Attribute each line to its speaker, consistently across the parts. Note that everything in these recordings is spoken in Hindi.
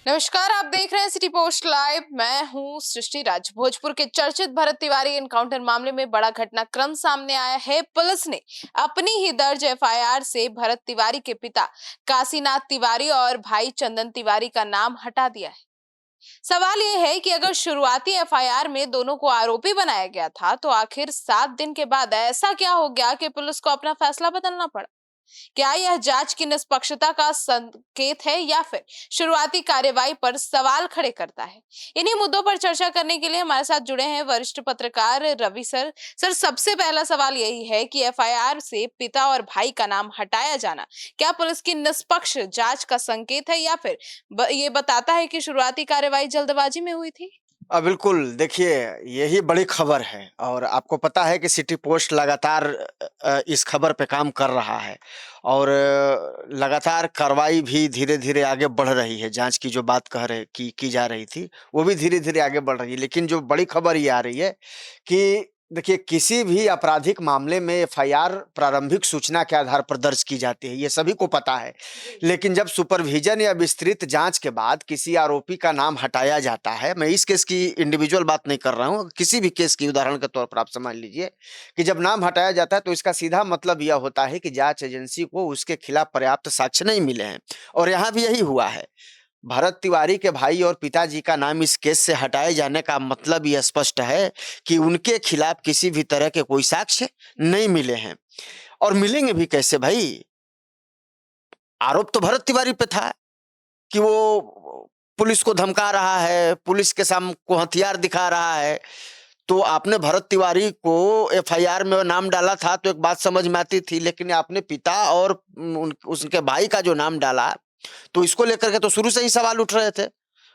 Speaker 1: नमस्कार, आप देख रहे हैं सिटी पोस्ट लाइव। मैं हूं सृष्टि राज। भोजपुर के चर्चित भरत तिवारी एनकाउंटर मामले में बड़ा घटनाक्रम सामने आया है। पुलिस ने अपनी ही दर्ज एफआईआर से भरत तिवारी के पिता काशीनाथ तिवारी और भाई चंदन तिवारी का नाम हटा दिया है। सवाल यह है कि अगर शुरुआती एफआईआर में दोनों को आरोपी बनाया गया था, तो आखिर 7 दिन के बाद ऐसा क्या हो गया कि पुलिस को अपना फैसला बदलना पड़ा? क्या यह जांच की निष्पक्षता का संकेत है या फिर शुरुआती कार्यवाही पर सवाल खड़े करता है? इन्हीं मुद्दों पर चर्चा करने के लिए हमारे साथ जुड़े हैं वरिष्ठ पत्रकार रवि सर। सर, सबसे पहला सवाल यही है कि एफआईआर से पिता और भाई का नाम हटाया जाना क्या पुलिस की निष्पक्ष जांच का संकेत है या फिर ये बताता है कि शुरुआती कार्यवाही जल्दबाजी में हुई थी?
Speaker 2: बिल्कुल, देखिए यही बड़ी खबर है और आपको पता है कि सिटी पोस्ट लगातार इस खबर पे काम कर रहा है और लगातार कार्रवाई भी धीरे-धीरे आगे बढ़ रही है। जाँच की जो बात कह रहे की जा रही थी, वो भी धीरे-धीरे आगे बढ़ रही है। लेकिन जो बड़ी खबर ये आ रही है कि देखिए किसी भी आपराधिक मामले में एफआईआर प्रारंभिक सूचना के आधार पर दर्ज की जाती है, ये सभी को पता है। लेकिन जब सुपरविजन या विस्तृत जांच के बाद किसी आरोपी का नाम हटाया जाता है, मैं इस केस की इंडिविजुअल बात नहीं कर रहा हूँ, किसी भी केस की उदाहरण के तौर पर आप समझ लीजिए कि जब नाम हटाया जाता है तो इसका सीधा मतलब यह होता है कि जांच एजेंसी को उसके खिलाफ पर्याप्त साक्ष्य नहीं मिले हैं और यहाँ भी यही हुआ है। भरत तिवारी के भाई और पिताजी का नाम इस केस से हटाए जाने का मतलब ये स्पष्ट है कि उनके खिलाफ किसी भी तरह के कोई साक्ष्य नहीं मिले हैं और मिलेंगे भी कैसे भाई? आरोप तो भरत तिवारी पे था कि वो पुलिस को धमका रहा है, पुलिस के सामने को हथियार दिखा रहा है। तो आपने भरत तिवारी को एफआईआर में नाम डाला था तो एक बात समझ में आती थी, लेकिन आपने पिता और उसके भाई का जो नाम डाला, तो इसको लेकर के तो शुरू से ही सवाल उठ रहे थे।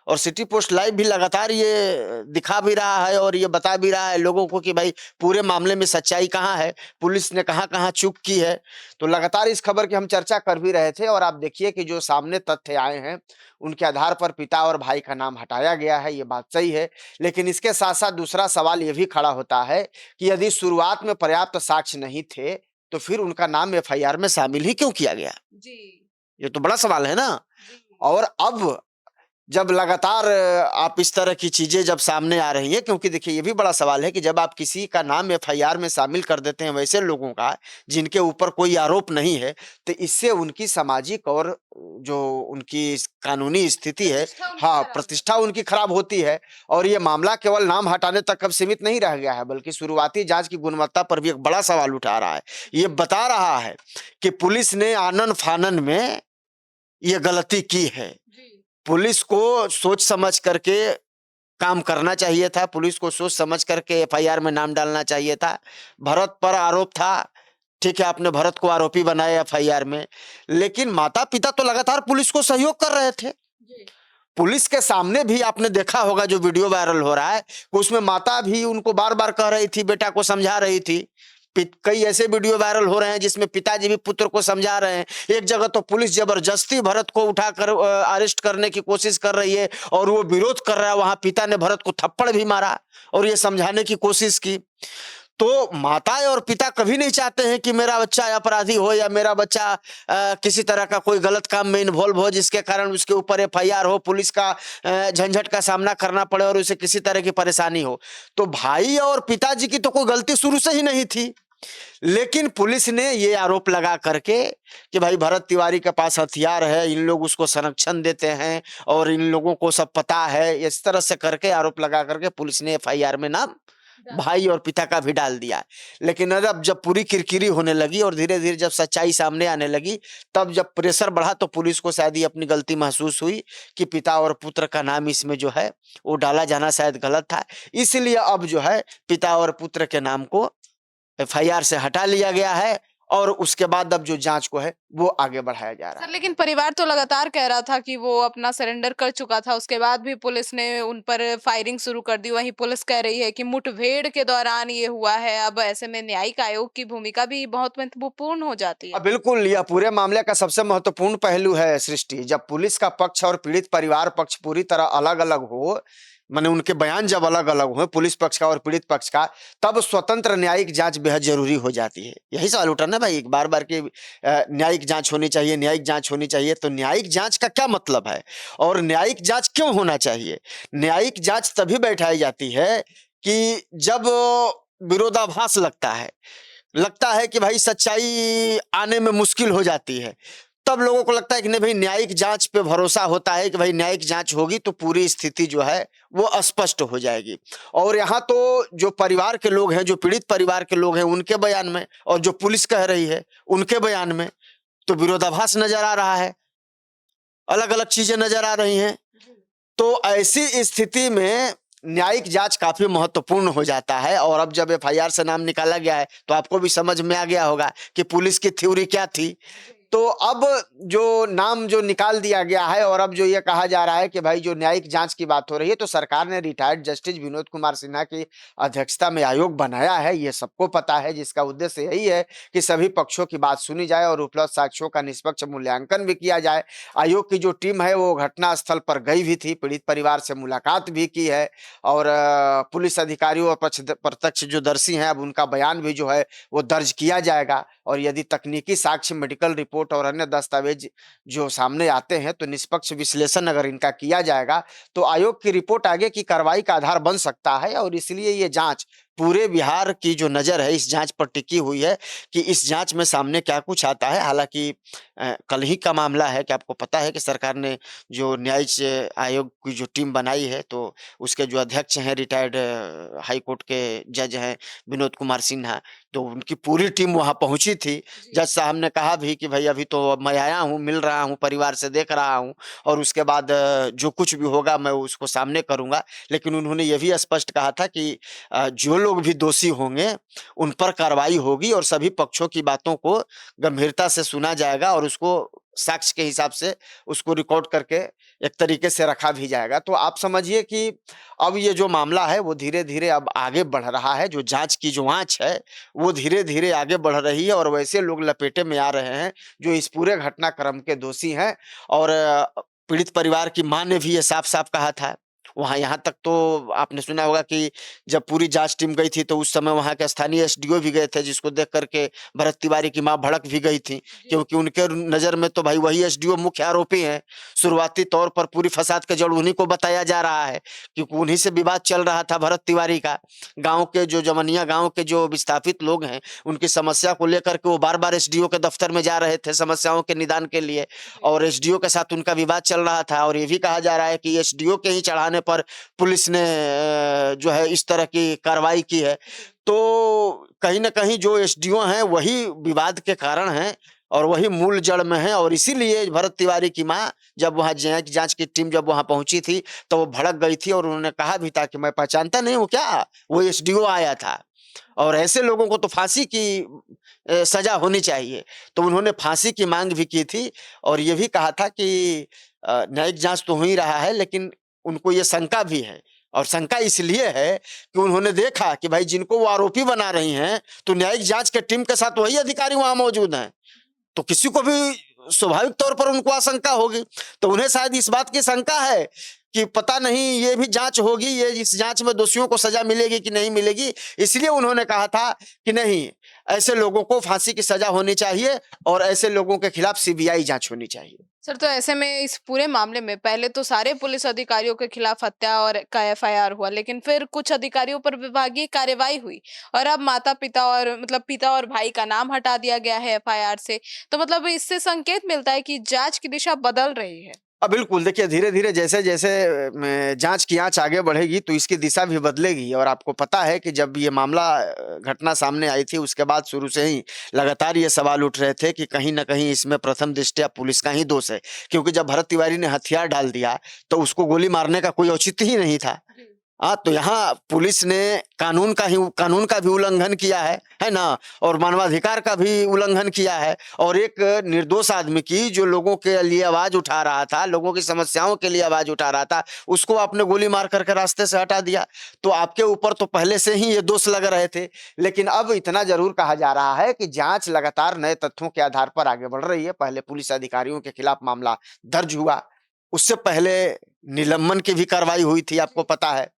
Speaker 2: और सिटी पोस्ट लाइव भी लगातार ये दिखा भी रहा है और ये बता भी रहा है लोगों को कि भाई पूरे मामले में सच्चाई कहाँ है, पुलिस ने कहाँ-कहाँ चूक की है। तो लगातार इस खबर की हम चर्चा कर भी रहे थे और आप देखिए कि जो सामने तथ्य आए हैं, उनके आधार पर पिता और भाई का नाम हटाया गया है, ये बात सही है। लेकिन इसके साथ-साथ दूसरा सवाल ये भी खड़ा होता है कि यदि शुरुआत में पर्याप्त साक्ष्य नहीं थे, तो फिर उनका नाम एफआईआर में शामिल ही क्यों किया गया?
Speaker 1: जी।
Speaker 2: ये तो बड़ा सवाल है ना।
Speaker 1: जी।
Speaker 2: और अब जब लगातार आप इस तरह की चीज़ें जब सामने आ रही हैं, क्योंकि देखिए ये भी बड़ा सवाल है कि जब आप किसी का नाम एफआईआर में शामिल कर देते हैं वैसे लोगों का जिनके ऊपर कोई आरोप नहीं है, तो इससे उनकी सामाजिक और जो उनकी कानूनी स्थिति है,
Speaker 1: प्रतिष्ठा उनकी
Speaker 2: हाँ,
Speaker 1: खराब है।
Speaker 2: प्रतिष्ठा उनकी खराब होती है। और ये मामला केवल नाम हटाने तक अब सीमित नहीं रह गया है, बल्कि शुरुआती जाँच की गुणवत्ता पर भी एक बड़ा सवाल उठा रहा है। ये बता रहा है कि पुलिस ने आनन-फानन में ये गलती की है।
Speaker 1: जी।
Speaker 2: पुलिस को सोच समझ करके काम करना चाहिए था, पुलिस को सोच समझ करके एफआईआर में नाम डालना चाहिए था। भरत पर आरोप था, ठीक है, आपने भरत को आरोपी बनाया एफआईआर में, लेकिन माता-पिता तो लगातार पुलिस को सहयोग कर रहे थे।
Speaker 1: जी।
Speaker 2: पुलिस के सामने भी आपने देखा होगा जो वीडियो वायरल हो रहा है, उसमें माता भी उनको बार-बार कह रही थी, बेटा को समझा रही थी। कई ऐसे वीडियो वायरल हो रहे हैं जिसमें पिताजी भी पुत्र को समझा रहे हैं। एक जगह तो पुलिस जबरदस्ती भरत को उठाकर अरेस्ट करने की कोशिश कर रही है और वो विरोध कर रहा है, वहां पिता ने भरत को थप्पड़ भी मारा और ये समझाने की कोशिश की। तो माता और पिता कभी नहीं चाहते हैं कि मेरा बच्चा अपराधी हो या मेरा बच्चा किसी तरह का कोई गलत काम में इन्वॉल्व हो जिसके कारण उसके ऊपर एफआईआर हो, पुलिस का झंझट का सामना करना पड़े और उसे किसी तरह की परेशानी हो। तो भाई और पिताजी की तो कोई गलती शुरू से ही नहीं थी, लेकिन पुलिस ने ये आरोप लगा करके कि भाई भरत तिवारी के पास हथियार है, इन लोग उसको संरक्षण देते हैं और इन लोगों को सब पता है, इस तरह से करके आरोप लगा करके पुलिस ने एफआईआर में नाम भाई और पिता का भी डाल दिया। लेकिन अब जब पूरी किरकिरी होने लगी और धीरे-धीरे जब सच्चाई सामने आने लगी, तब जब प्रेशर बढ़ा तो पुलिस को शायद ये अपनी गलती महसूस हुई कि पिता और पुत्र का नाम इसमें जो है वो डाला जाना शायद गलत था। इसलिए अब जो है पिता और पुत्र के नाम को एफआईआर से हटा लिया गया है और उसके बाद अब जो जाँच को है वो आगे बढ़ाया जा रहा
Speaker 1: सर,
Speaker 2: है।
Speaker 1: लेकिन परिवार तो लगातार कह रहा था कि वो अपना सरेंडर कर चुका था, उसके बाद भी पुलिस ने उन पर फायरिंग शुरू कर दी। वहीं पुलिस कह रही है कि मुठभेड़ के दौरान ये हुआ है। अब ऐसे में न्यायिक आयोग की भूमिका भी बहुत महत्वपूर्ण हो जाती है।
Speaker 2: बिल्कुल, यह पूरे मामले का सबसे महत्वपूर्ण पहलू है सृष्टि। जब पुलिस का पक्ष और पीड़ित परिवार पक्ष पूरी तरह अलग-अलग हो, माने उनके बयान जब अलग-अलग हों, पुलिस पक्ष का और पीड़ित पक्ष का, तब स्वतंत्र न्यायिक जाँच बेहद ज़रूरी हो जाती है। यही सवाल उठा ना भाई, बार-बार कि न्यायिक जाँच होनी चाहिए, न्यायिक जाँच होनी चाहिए, तो न्यायिक जाँच का क्या मतलब है? और न्यायिक जाँच क्यों होना चाहिए? न्यायिक जाँच तभी बैठाई जाती है कि जब विरोधाभास लगता है कि भाई सच्चाई आने में मुश्किल हो जाती है। तब लोगों को लगता है कि नहीं भाई न्यायिक जाँच पे भरोसा होता है कि भाई न्यायिक जाँच होगी तो पूरी स्थिति जो है वो स्पष्ट हो जाएगी। और यहाँ तो जो परिवार के लोग हैं, जो पीड़ित परिवार के लोग हैं उनके बयान में और जो पुलिस कह रही है उनके बयान में तो विरोधाभास नज़र आ रहा है, अलग-अलग चीज़ें नज़र आ रही हैं। तो ऐसी स्थिति में न्यायिक जाँच काफ़ी महत्वपूर्ण हो जाता है और अब जब एफआईआर से नाम निकाला गया है, तो आपको भी समझ में आ गया होगा कि पुलिस की थ्योरी क्या थी। तो अब जो नाम जो निकाल दिया गया है और अब जो ये कहा जा रहा है कि भाई जो न्यायिक जाँच की बात हो रही है, तो सरकार ने रिटायर्ड जस्टिस विनोद कुमार सिन्हा की अध्यक्षता में आयोग बनाया है, ये सबको पता है, जिसका उद्देश्य यही है कि सभी पक्षों की बात सुनी जाए और उपलब्ध साक्ष्यों का निष्पक्ष मूल्यांकन भी किया जाए। आयोग की जो टीम है वो घटनास्थल पर गई भी थी, पीड़ित परिवार से मुलाकात भी की है और पुलिस अधिकारियों और प्रत्यक्षदर्शी हैं, अब उनका बयान भी जो है वो दर्ज किया जाएगा और यदि तकनीकी साक्ष्य, मेडिकल रिपोर्ट और अन्य दस्तावेज जो सामने आते हैं, तो निष्पक्ष विश्लेषण अगर इनका किया जाएगा, तो आयोग की रिपोर्ट आगे की कार्रवाई का आधार बन सकता है और इसलिए ये जाँच पूरे बिहार की जो नज़र है इस जाँच पर टिकी हुई है कि इस जाँच में सामने क्या कुछ आता है। हालाँकि कल ही का मामला है कि आपको पता है कि सरकार ने जो न्यायिक आयोग की जो टीम बनाई है, तो उसके जो अध्यक्ष हैं रिटायर्ड हाई कोर्ट के जज हैं विनोद कुमार सिन्हा, तो उनकी पूरी टीम वहाँ पहुँची थी। जज साहब ने कहा भी कि भई अभी तो मैं आया हूँ, मिल रहा हूँ, परिवार से देख रहा हूँ और उसके बाद जो कुछ भी होगा मैं उसको सामने करूँगा। लेकिन उन्होंने ये भी स्पष्ट कहा था कि जो लोग भी दोषी होंगे, उन पर कार्रवाई होगी और सभी पक्षों की बातों को गंभीरता से सुना जाएगा और उसको साक्ष्य के हिसाब से उसको रिकॉर्ड करके एक तरीके से रखा भी जाएगा। तो आप समझिए कि अब ये जो मामला है वो धीरे-धीरे अब आगे बढ़ रहा है, जो जाँच की जो आँच है, वो धीरे-धीरे आगे बढ़ रही है और वैसे लोग लपेटे में आ रहे हैं, जो इस पूरे घटनाक्रम के दोषी हैं और पीड़ित परिवार की माँ ने भी ये साफ-साफ कहा था। वहाँ यहाँ तक तो आपने सुना होगा कि जब पूरी जाँच टीम गई थी, तो उस समय वहाँ के स्थानीय एसडीओ भी गए थे, जिसको देख कर के भरत तिवारी की माँ भड़क भी गई थी, क्योंकि उनके नज़र में तो भाई वही एसडीओ मुख्य आरोपी हैं। शुरुआती तौर पर पूरी फसाद का जड़ उन्हीं को बताया जा रहा है, क्योंकि उन्हीं से विवाद चल रहा था भरत तिवारी का। गाँव के जो जमनिया गाँव के जो विस्थापित लोग हैं, उनकी समस्या को लेकर के वो बार-बार एसडीओ के दफ्तर में जा रहे थे समस्याओं के निदान के लिए और एसडीओ के साथ उनका विवाद चल रहा था और ये भी कहा जा रहा है कि एसडीओ के ही चढ़ाने पर पुलिस ने जो है इस तरह की कार्रवाई की है। तो कहीं न कहीं जो एसडीओ हैं वही विवाद के कारण हैं और वही मूल जड़ में हैं और इसीलिए भरत तिवारी की माँ जब वहाँ जाँच की टीम जब वहाँ पहुँची थी, तो वो भड़क गई थी और उन्होंने कहा भी था कि मैं पहचानता नहीं हूँ क्या? वो एसडीओ आया था। और ऐसे लोगों को तो फांसी की सज़ा होनी चाहिए। तो उन्होंने फांसी की माँग भी की थी और ये भी कहा था कि न्यायिक जाँच तो हो ही रहा है, लेकिन उनको ये शंका भी है और शंका इसलिए है कि उन्होंने देखा कि भाई जिनको वो आरोपी बना रही हैं, तो न्यायिक जाँच के टीम के साथ वही अधिकारी वहाँ मौजूद हैं। तो किसी को भी स्वाभाविक तौर पर उनको आशंका होगी। तो उन्हें शायद इस बात की शंका है कि पता नहीं ये भी जाँच होगी, ये इस जाँच में दोषियों को सज़ा मिलेगी कि नहीं मिलेगी। इसलिए उन्होंने कहा था कि नहीं, ऐसे लोगों को फांसी की सज़ा होनी चाहिए और ऐसे लोगों के खिलाफ सीबीआई जाँच होनी चाहिए।
Speaker 1: सर, तो ऐसे में इस पूरे मामले में पहले तो सारे पुलिस अधिकारियों के खिलाफ हत्या और का एफआईआर हुआ, लेकिन फिर कुछ अधिकारियों पर विभागीय कार्यवाही हुई और अब माता-पिता और मतलब पिता और भाई का नाम हटा दिया गया है एफआईआर से। तो मतलब इससे संकेत मिलता है कि जाँच की दिशा बदल रही है।
Speaker 2: बिल्कुल, देखिए धीरे-धीरे जैसे-जैसे जाँच की आँच आगे बढ़ेगी तो इसकी दिशा भी बदलेगी और आपको पता है कि जब ये मामला घटना सामने आई थी उसके बाद शुरू से ही लगातार ये सवाल उठ रहे थे कि कहीं न कहीं इसमें प्रथम दृष्टया पुलिस का ही दोष है। क्योंकि जब भरत तिवारी ने हथियार डाल दिया तो उसको गोली मारने का कोई औचित्य ही नहीं था। तो यहाँ पुलिस ने कानून का भी उल्लंघन किया है ना? और मानवाधिकार का भी उल्लंघन किया है और एक निर्दोष आदमी की जो लोगों के लिए आवाज़ उठा रहा था, लोगों की समस्याओं के लिए आवाज़ उठा रहा था, उसको आपने गोली मार कर के रास्ते से हटा दिया। तो आपके ऊपर तो पहले से ही ये दोष लग रहे थे। लेकिन अब इतना ज़रूर कहा जा रहा है कि जाँच लगातार नए तथ्यों के आधार पर आगे बढ़ रही है। पहले पुलिस अधिकारियों के खिलाफ मामला दर्ज हुआ, उससे पहले निलंबन की भी कार्रवाई हुई थी, आपको पता है।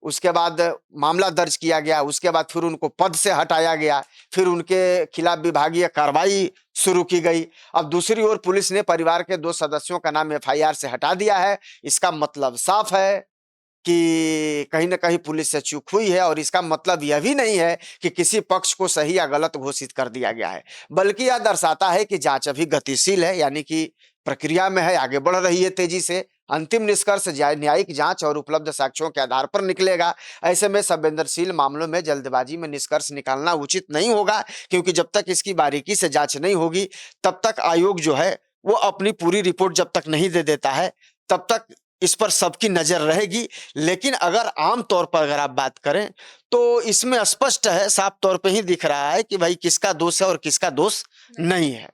Speaker 2: उसके बाद मामला दर्ज किया गया, उसके बाद फिर उनको पद से हटाया गया, फिर उनके खिलाफ विभागीय कार्रवाई शुरू की गई। अब दूसरी ओर पुलिस ने परिवार के 2 सदस्यों का नाम एफआईआर से हटा दिया है। इसका मतलब साफ है कि कहीं न कहीं पुलिस से चूक हुई है, और इसका मतलब यह भी नहीं है कि किसी पक्ष को सही या गलत घोषित कर दिया गया है, बल्कि यह दर्शाता है कि जांच अभी गतिशील है, यानी कि प्रक्रिया में है, आगे बढ़ रही है तेजी से। अंतिम निष्कर्ष न्यायिक जांच और उपलब्ध साक्ष्यों के आधार पर निकलेगा। ऐसे में संवेदनशील मामलों में जल्दबाजी में निष्कर्ष निकालना उचित नहीं होगा, क्योंकि जब तक इसकी बारीकी से जांच नहीं होगी, तब तक आयोग जो है वो अपनी पूरी रिपोर्ट जब तक नहीं दे देता है, तब तक इस पर सबकी नजर रहेगी। लेकिन अगर आम तौर पर अगर आप बात करें, तो इसमें स्पष्ट है, साफ तौर पे ही दिख रहा है कि भाई किसका दोष है और किसका दोष नहीं है।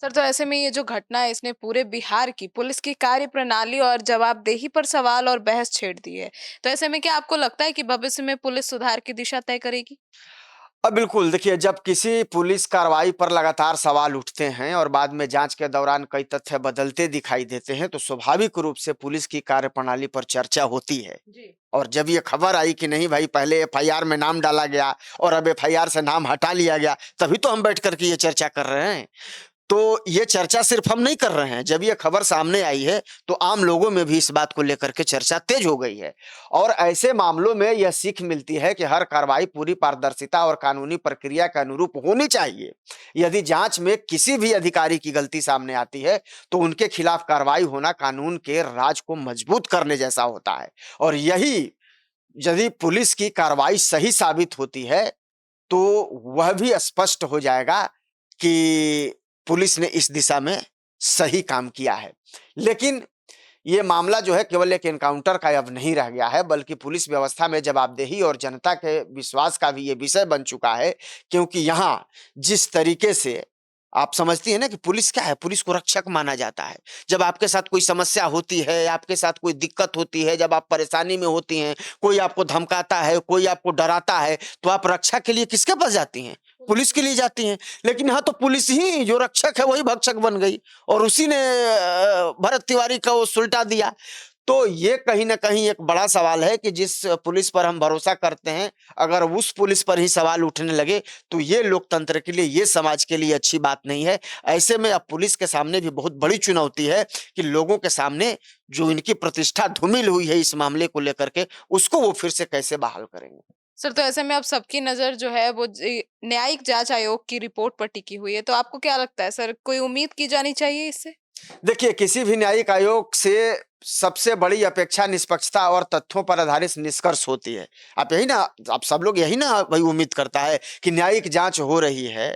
Speaker 1: सर, तो ऐसे में ये जो घटना है इसने पूरे बिहार की पुलिस की कार्यप्रणाली और जवाबदेही पर सवाल और बहस छेड़ दी है। तो ऐसे में क्या आपको लगता है कि भविष्य में पुलिस सुधार की दिशा तय करेगी?
Speaker 2: बिल्कुल, देखिए, जब किसी पुलिस कार्रवाई पर लगातार सवाल उठते हैं और बाद में जांच के दौरान कई तथ्य बदलते दिखाई देते हैं, तो स्वाभाविक रूप से पुलिस की कार्यप्रणाली पर चर्चा होती है।
Speaker 1: जी।
Speaker 2: और जब ये खबर आई कि नहीं भाई, पहले एफआईआर में नाम डाला गया और अब एफआईआर से नाम हटा लिया गया, तभी तो हम बैठ कर के ये चर्चा कर रहे हैं। तो ये चर्चा सिर्फ हम नहीं कर रहे हैं, जब ये खबर सामने आई है, तो आम लोगों में भी इस बात को लेकर के चर्चा तेज हो गई है। और ऐसे मामलों में यह सीख मिलती है कि हर कार्रवाई पूरी पारदर्शिता और कानूनी प्रक्रिया के अनुरूप होनी चाहिए। यदि जांच में किसी भी अधिकारी की गलती सामने आती है, तो उनके खिलाफ कार्रवाई होना कानून के राज को मजबूत करने जैसा होता है। और यही, यदि पुलिस की कार्रवाई सही साबित होती है, तो वह भी स्पष्ट हो जाएगा कि पुलिस ने इस दिशा में सही काम किया है। लेकिन ये मामला जो है केवल एक एनकाउंटर का अब नहीं रह गया है, बल्कि पुलिस व्यवस्था में जवाबदेही और जनता के विश्वास का भी ये विषय बन चुका है। क्योंकि यहाँ जिस तरीके से आप समझती है ना कि पुलिस क्या है, पुलिस को रक्षक माना जाता है। जब आपके साथ कोई समस्या होती है, आपके साथ कोई दिक्कत होती है, जब आप परेशानी में होती हैं, कोई आपको धमकाता है, कोई आपको डराता है, तो आप रक्षा के लिए किसके पास जाती हैं? पुलिस के लिए जाती हैं। लेकिन यहाँ तो पुलिस ही जो रक्षक है वही भक्षक बन गई, और उसी ने भरत तिवारी का वो सुलटा दिया। तो ये कहीं न कहीं एक बड़ा सवाल है कि जिस पुलिस पर हम भरोसा करते हैं, अगर उस पुलिस पर ही सवाल उठने लगे, तो ये लोकतंत्र के लिए, ये समाज के लिए अच्छी बात नहीं है। ऐसे में अब पुलिस के सामने भी बहुत बड़ी चुनौती है कि लोगों के सामने जो इनकी प्रतिष्ठा धूमिल हुई है इस मामले को लेकर के, उसको वो फिर से कैसे बहाल करेंगे।
Speaker 1: सर, तो ऐसे में अब सबकी नजर जो है वो न्यायिक जांच आयोग की रिपोर्ट पर टिकी हुई है। तो आपको क्या लगता है सर, कोई उम्मीद की जानी चाहिए इससे?
Speaker 2: देखिए, किसी भी न्यायिक आयोग से सबसे बड़ी अपेक्षा निष्पक्षता और तथ्यों पर आधारित निष्कर्ष होती है। आप सब लोग यही ना भाई उम्मीद करता है कि न्यायिक जांच हो रही है,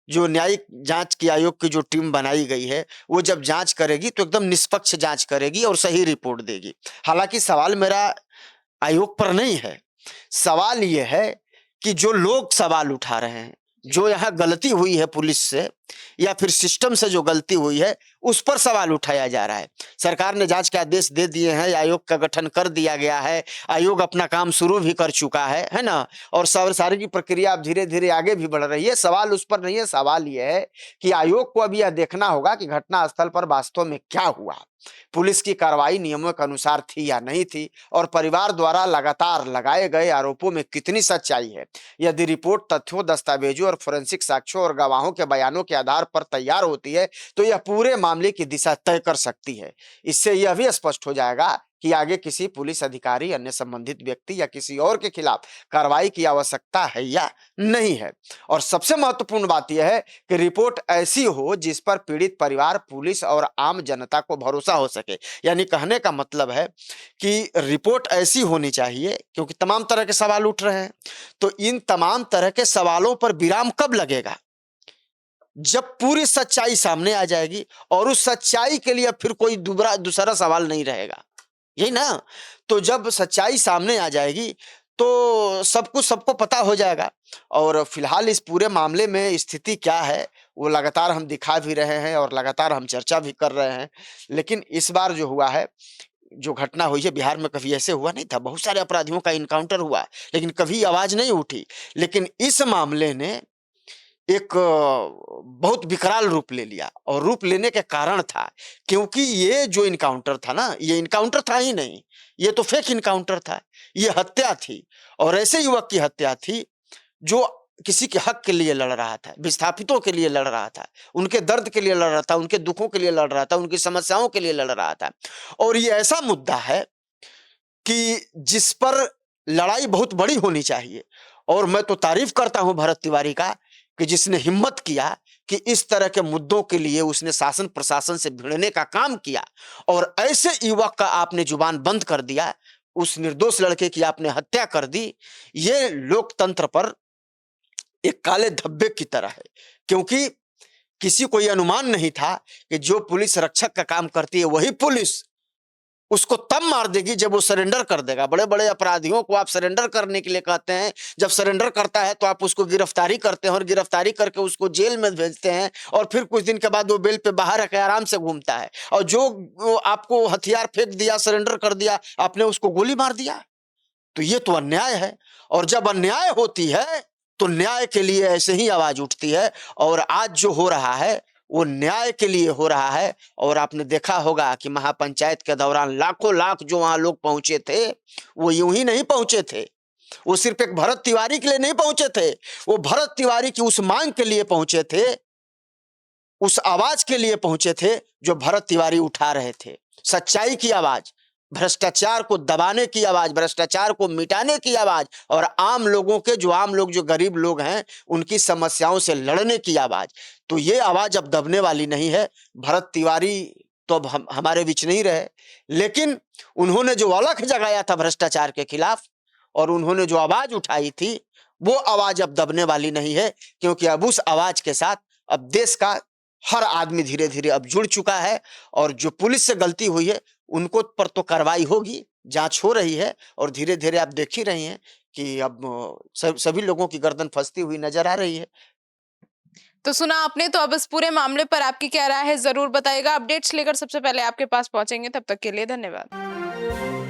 Speaker 2: जो न्यायिक जांच की आयोग की जो टीम बनाई गई है, वो जब जांच करेगी तो एकदम निष्पक्ष जांच करेगी और सही रिपोर्ट देगी। हालांकि सवाल मेरा आयोग पर नहीं है, सवाल ये है कि जो लोग सवाल उठा रहे हैं, जो यहाँ गलती हुई है पुलिस से या फिर सिस्टम से जो गलती हुई है, उस पर सवाल उठाया जा रहा है। सरकार ने जांच के आदेश दे दिए हैं, आयोग का गठन कर दिया गया है, आयोग अपना काम शुरू भी कर चुका है ना? और सारी की प्रक्रिया अब धीरे-धीरे आगे भी बढ़ रही है। सवाल उस पर नहीं है, सवाल ये है कि आयोग को अब यह देखना होगा कि घटनास्थल पर वास्तव में क्या हुआ? पुलिस की कार्रवाई नियमों के अनुसार थी या नहीं थी? और परिवार द्वारा लगातार लगाए गए आरोपों में कितनी सच्चाई है? यदि रिपोर्ट तथ्यों, दस्तावेजों और फोरेंसिक साक्ष्यों और गवाहों के बयानों के आधार पर तैयार होती है, तो यह पूरे मामले की दिशा तय कर सकती है। इससे यह भी स्पष्ट हो जाएगा कि आगे किसी पुलिस अधिकारी, अन्य संबंधित व्यक्ति या किसी और के खिलाफ कार्रवाई की आवश्यकता है या नहीं है। और सबसे महत्वपूर्ण बात यह है कि रिपोर्ट ऐसी हो जिस पर पीड़ित परिवार, पुलिस और आम जनता को भरोसा हो सके। यानी कहने का मतलब है कि रिपोर्ट ऐसी होनी चाहिए, क्योंकि तमाम तरह के सवाल उठ रहे हैं, तो इन तमाम तरह के सवालों पर विराम कब लगेगा? जब पूरी सच्चाई सामने आ जाएगी, और उस सच्चाई के लिए फिर कोई दूसरा सवाल नहीं रहेगा, यही ना? तो जब सच्चाई सामने आ जाएगी, तो सब कुछ सबको पता हो जाएगा। और फिलहाल इस पूरे मामले में स्थिति क्या है, वो लगातार हम दिखा भी रहे हैं और लगातार हम चर्चा भी कर रहे हैं। लेकिन इस बार जो हुआ है, जो घटना हुई है, बिहार में कभी ऐसे हुआ नहीं था। बहुत सारे अपराधियों का इनकाउंटर हुआ, लेकिन कभी आवाज नहीं उठी। लेकिन इस मामले ने एक बहुत विकराल रूप ले लिया और रूप लेने के कारण था क्योंकि ये जो इनकाउंटर था ना, ये इनकाउंटर था ही नहीं, ये तो फेक इनकाउंटर था, ये हत्या थी और ऐसे युवक की हत्या थी जो किसी के हक के लिए लड़ रहा था, विस्थापितों के लिए लड़ रहा था, उनके दर्द के लिए लड़ रहा था, उनके दुखों के लिए लड़ रहा था, उनकी समस्याओं के लिए लड़ रहा था। और ये ऐसा मुद्दा है कि जिस पर लड़ाई बहुत बड़ी होनी चाहिए और मैं तो तारीफ करता हूं भरत तिवारी का कि जिसने हिम्मत किया कि इस तरह के मुद्दों के लिए उसने शासन प्रशासन से भिड़ने का काम किया और ऐसे युवक का आपने जुबान बंद कर दिया, उस निर्दोष लड़के की आपने हत्या कर दी। ये लोकतंत्र पर एक काले धब्बे की तरह है क्योंकि किसी को यह अनुमान नहीं था कि जो पुलिस रक्षक का काम करती है वही पुलिस उसको तब मार देगी जब वो सरेंडर कर देगा। बड़े-बड़े अपराधियों को आप सरेंडर करने के लिए कहते हैं, जब सरेंडर करता है तो आप उसको गिरफ्तारी करते हैं और गिरफ्तारी करके उसको जेल में भेजते हैं और फिर कुछ दिन के बाद वो बेल पे बाहर आके आराम से घूमता है और जो वो आपको हथियार फेंक दिया, सरेंडर कर दिया, आपने उसको गोली मार दिया। तो ये तो अन्याय है और जब अन्याय होती है तो न्याय के लिए ऐसे ही आवाज उठती है और आज जो हो रहा है वो न्याय के लिए हो रहा है। और आपने देखा होगा कि महापंचायत के दौरान लाखों लाख जो वहां लोग पहुंचे थे वो यूं ही नहीं पहुंचे थे, वो सिर्फ एक भरत तिवारी के लिए नहीं पहुंचे थे, वो भरत तिवारी की उस मांग के लिए पहुंचे थे, उस आवाज के लिए पहुंचे थे जो भरत तिवारी उठा रहे थे। सच्चाई की आवाज, भ्रष्टाचार को दबाने की आवाज, भ्रष्टाचार को मिटाने की आवाज और आम लोगों के जो आम लोग जो गरीब लोग हैं उनकी समस्याओं से लड़ने की आवाज। तो ये आवाज अब दबने वाली नहीं है। भरत तिवारी तो अब हमारे बीच नहीं रहे, लेकिन उन्होंने जो अलख जगाया था भ्रष्टाचार के खिलाफ और उन्होंने जो आवाज उठाई थी वो आवाज अब दबने वाली नहीं है क्योंकि अब उस आवाज के साथ अब देश का हर आदमी धीरे धीरे अब जुड़ चुका है और जो पुलिस से गलती हुई है उनको पर तो कार्रवाई होगी, जांच हो रही है और धीरे धीरे आप देख ही रही हैं कि अब सभी लोगों की गर्दन फंसती हुई नजर आ रही है।
Speaker 1: तो सुना आपने, तो अब इस पूरे मामले पर आपकी क्या राय है जरूर बताइएगा। अपडेट्स लेकर सबसे पहले आपके पास पहुंचेंगे, तब तक के लिए धन्यवाद।